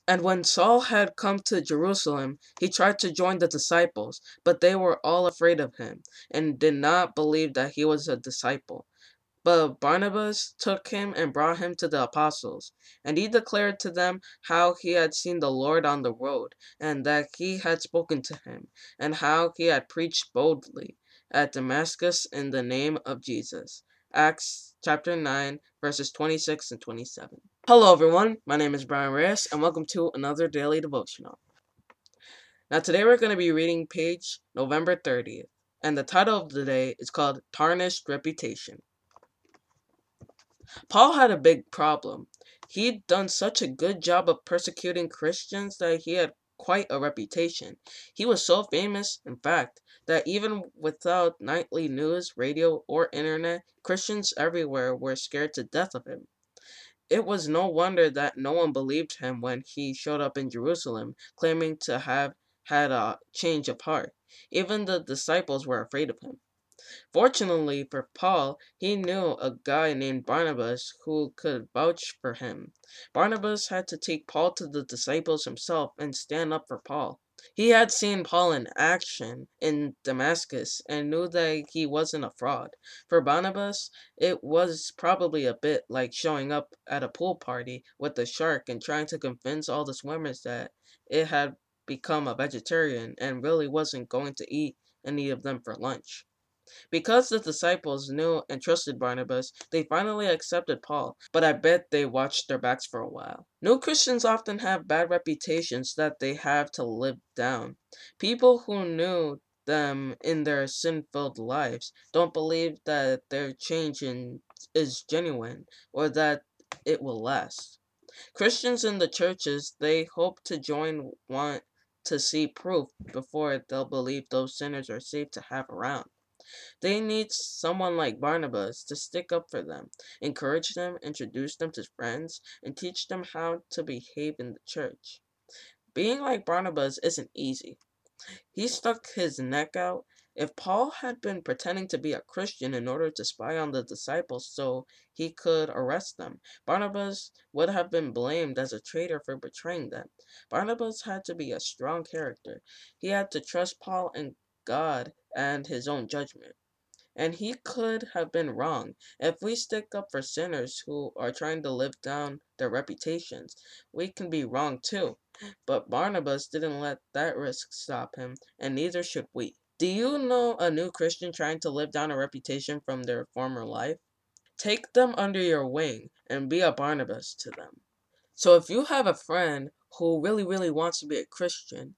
And when Saul had come to Jerusalem, he tried to join the disciples, but they were all afraid of him, and did not believe that he was a disciple. But Barnabas took him and brought him to the apostles, and he declared to them how he had seen the Lord on the road, and that he had spoken to him, and how he had preached boldly at Damascus in the name of Jesus. Acts chapter 9, verses 26 and 27. Hello everyone, my name is Brian Reyes, and welcome to another Daily Devotional. Now today we're going to be reading page November 30th, and the title of the day is called Tarnished Reputation. Paul had a big problem. He'd done such a good job of persecuting Christians that he had quite a reputation. He was so famous, in fact, that even without nightly news, radio, or internet, Christians everywhere were scared to death of him. It was no wonder that no one believed him when he showed up in Jerusalem, claiming to have had a change of heart. Even the disciples were afraid of him. Fortunately for Paul, he knew a guy named Barnabas who could vouch for him. Barnabas had to take Paul to the disciples himself and stand up for Paul. He had seen Paul in action in Damascus and knew that he wasn't a fraud. For Barnabas, it was probably a bit like showing up at a pool party with a shark and trying to convince all the swimmers that it had become a vegetarian and really wasn't going to eat any of them for lunch. Because the disciples knew and trusted Barnabas, they finally accepted Paul, but I bet they watched their backs for a while. New Christians often have bad reputations that they have to live down. People who knew them in their sin-filled lives don't believe that their is genuine or that it will last. Christians in the churches they hope to join want to see proof before they'll believe those sinners are safe to have around. They need someone like Barnabas to stick up for them, encourage them, introduce them to friends, and teach them how to behave in the church. Being like Barnabas isn't easy. He stuck his neck out. If Paul had been pretending to be a Christian in order to spy on the disciples so he could arrest them, Barnabas would have been blamed as a traitor for betraying them. Barnabas had to be a strong character. He had to trust Paul and God and his own judgment. And he could have been wrong. If we stick up for sinners who are trying to live down their reputations, we can be wrong too. But Barnabas didn't let that risk stop him, and neither should we. Do you know a new Christian trying to live down a reputation from their former life? Take them under your wing and be a Barnabas to them. So if you have a friend who really wants to be a Christian,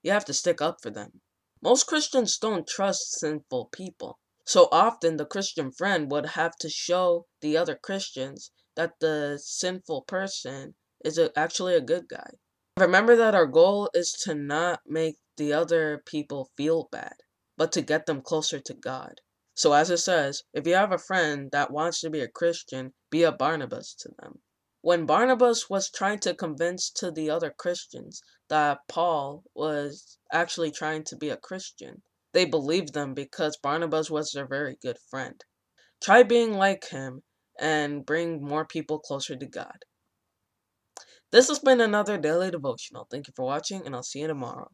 you have to stick up for them. Most Christians don't trust sinful people. So often the Christian friend would have to show the other Christians that the sinful person is actually a good guy. Remember that our goal is to not make the other people feel bad, but to get them closer to God. So as it says, if you have a friend that wants to be a Christian, be a Barnabas to them. When Barnabas was trying to convince to the other Christians that Paul was actually trying to be a Christian, they believed them because Barnabas was their very good friend. Try being like him and bring more people closer to God. This has been another Daily Devotional. Thank you for watching, and I'll see you tomorrow.